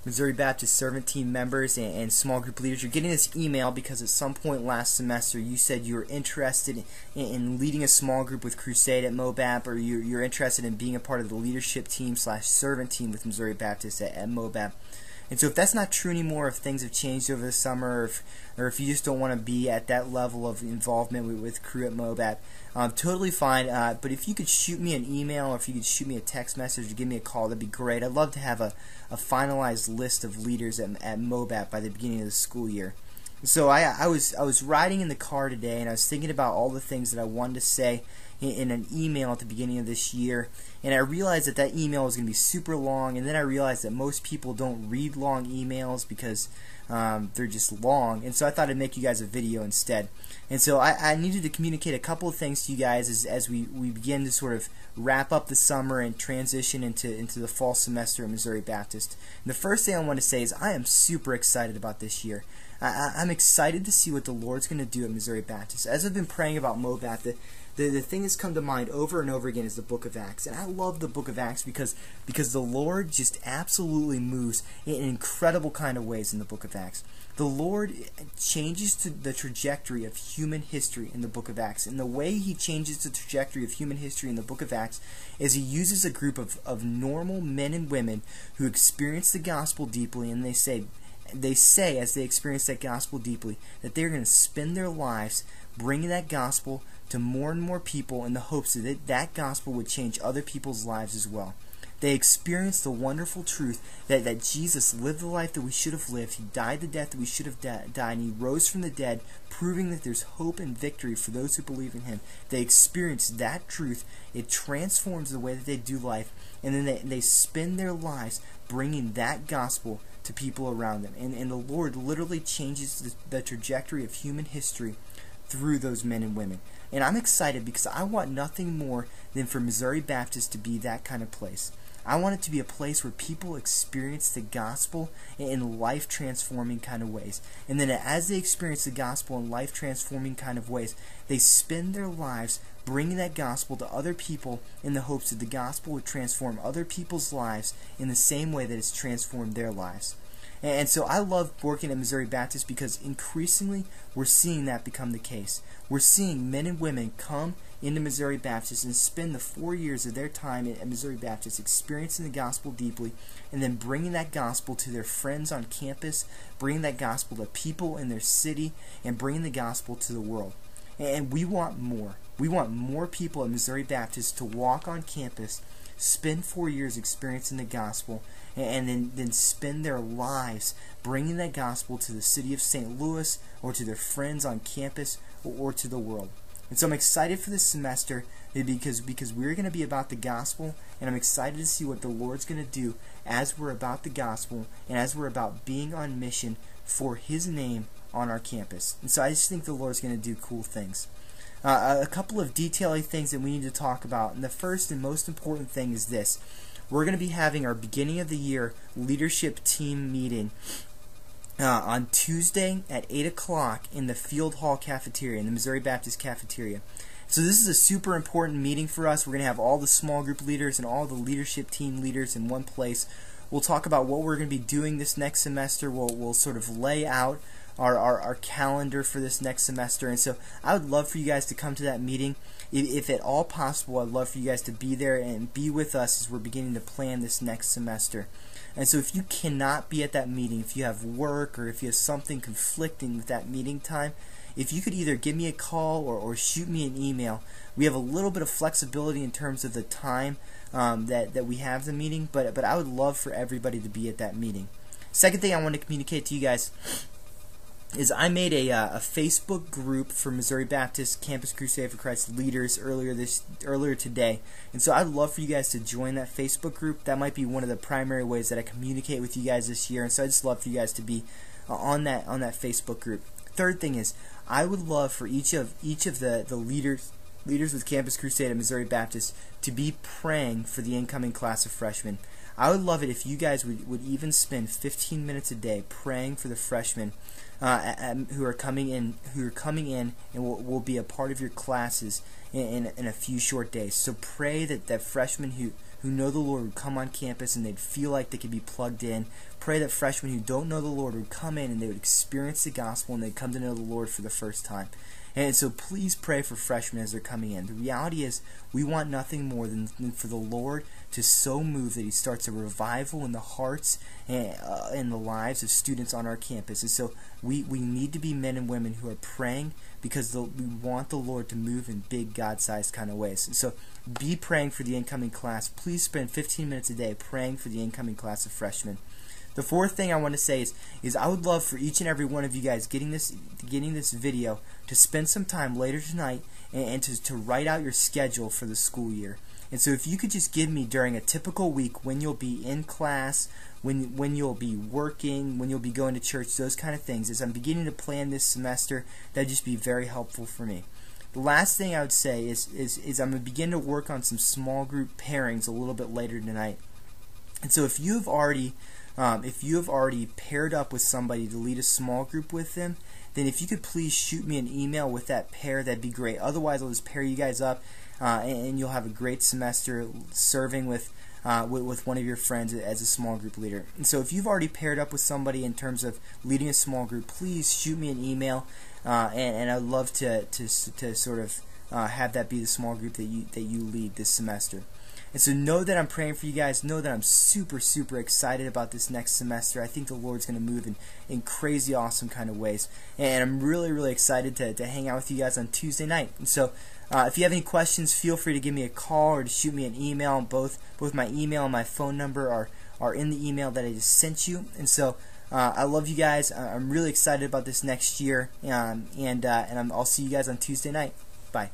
Missouri Baptist Servant Team members and small group leaders, you're getting this email because at some point last semester you said you were interested in leading a small group with Crusade at MOBAP, or you're interested in being a part of the leadership team / servant team with Missouri Baptist at MOBAP. And so if that's not true anymore, if things have changed over the summer, or if you just don't want to be at that level of involvement with crew at MOBAP, totally fine. But if you could shoot me an email, or if you could shoot me a text message or give me a call, that'd be great. I'd love to have a finalized list of leaders at MOBAP by the beginning of the school year. So I was riding in the car today, and I was thinking about all the things that I wanted to say in an email at the beginning of this year, and I realized that email was going to be super long, and then I realized that most people don't read long emails because they're just long, and so I thought I'd make you guys a video instead. And so I needed to communicate a couple of things to you guys as we begin to sort of wrap up the summer and transition into the fall semester at Missouri Baptist. And the first thing I want to say is I am super excited about this year. I'm excited to see what the Lord's going to do at Missouri Baptist. As I've been praying about MOBAP, the thing that's come to mind over and over again is the book of Acts. And I love the book of Acts because the Lord just absolutely moves in incredible kind of ways in the book of Acts. The Lord changes the trajectory of human history in the book of Acts. And the way He changes the trajectory of human history in the book of Acts is He uses a group of normal men and women who experience the gospel deeply, and they say as they experience that gospel deeply that they're going to spend their lives bringing that gospel to more and more people in the hopes that that gospel would change other people's lives as well. They experience the wonderful truth that Jesus lived the life that we should have lived. He died the death that we should have died, and He rose from the dead, proving that there's hope and victory for those who believe in Him. They experience that truth. It transforms the way that they do life, and then they spend their lives bringing that gospel to people around them. And the Lord literally changes the trajectory of human history through those men and women. And I'm excited because I want nothing more than for Missouri Baptist to be that kind of place. I want it to be a place where people experience the gospel in life-transforming kind of ways. And then as they experience the gospel in life-transforming kind of ways, they spend their lives bringing that gospel to other people in the hopes that the gospel would transform other people's lives in the same way that it's transformed their lives. And so I love working at Missouri Baptist because increasingly we're seeing that become the case. We're seeing men and women come into Missouri Baptist and spend the 4 years of their time at Missouri Baptist experiencing the gospel deeply, and then bringing that gospel to their friends on campus, bringing that gospel to people in their city, and bringing the gospel to the world. And we want more. We want more people at Missouri Baptist to walk on campus, spend 4 years experiencing the gospel, and then spend their lives bringing that gospel to the city of St. Louis, or to their friends on campus, or to the world. And so I'm excited for this semester because we're going to be about the gospel, and I'm excited to see what the Lord's going to do as we're about the gospel and as we're about being on mission for His name on our campus. And so I just think the Lord's going to do cool things. A couple of detailing things that we need to talk about, and the first and most important thing is this. We're going to be having our beginning of the year leadership team meeting on Tuesday at 8 o'clock in the Field Hall Cafeteria, in the Missouri Baptist Cafeteria. So this is a super important meeting for us. We're going to have all the small group leaders and all the leadership team leaders in one place. We'll talk about what we're going to be doing this next semester. We'll sort of lay out our calendar for this next semester. And so I would love for you guys to come to that meeting. If at all possible, I'd love for you guys to be there and be with us as we're beginning to plan this next semester. And so if you cannot be at that meeting, if you have work or if you have something conflicting with that meeting time, if you could either give me a call or shoot me an email. We have a little bit of flexibility in terms of the time that we have the meeting, but I would love for everybody to be at that meeting. Second thing I want to communicate to you guys is I made a Facebook group for Missouri Baptist Campus Crusade for Christ leaders earlier today, and so I'd love for you guys to join that Facebook group. That might be one of the primary ways that I communicate with you guys this year, and so I'd just love for you guys to be on that Facebook group. Third thing is I would love for each of the leaders with Campus Crusade at Missouri Baptist to be praying for the incoming class of freshmen. I would love it if you guys would even spend 15 minutes a day praying for the freshmen who are coming in and will be a part of your classes in a few short days. So pray that freshmen who know the Lord would come on campus and they'd feel like they could be plugged in. Pray that freshmen who don't know the Lord would come in and they would experience the gospel and they'd come to know the Lord for the first time. And so please pray for freshmen as they're coming in. The reality is we want nothing more than for the Lord to so move that He starts a revival in the hearts and the lives of students on our campus. And so we need to be men and women who are praying because we want the Lord to move in big God-sized kind of ways. And so be praying for the incoming class. Please spend 15 minutes a day praying for the incoming class of freshmen. The fourth thing I want to say is I would love for each and every one of you guys getting this video to spend some time later tonight and to write out your schedule for the school year. And so if you could just give me during a typical week when you'll be in class, when you'll be working, when you'll be going to church, those kind of things. As I'm beginning to plan this semester, that'd just be very helpful for me. The last thing I would say is I'm going to begin to work on some small group pairings a little bit later tonight. And so if you have already paired up with somebody to lead a small group with them, then if you could please shoot me an email with that pair, that'd be great. Otherwise, I'll just pair you guys up, and you'll have a great semester serving with one of your friends as a small group leader. And so if you've already paired up with somebody in terms of leading a small group, please shoot me an email, and I'd love to sort of have that be the small group that you lead this semester. And so know that I'm praying for you guys. Know that I'm super, super excited about this next semester. I think the Lord's going to move in crazy, awesome kind of ways. And I'm really, really excited to hang out with you guys on Tuesday night. And so if you have any questions, feel free to give me a call or to shoot me an email. Both my email and my phone number are in the email that I just sent you. And so I love you guys. I'm really excited about this next year. And I'll see you guys on Tuesday night. Bye.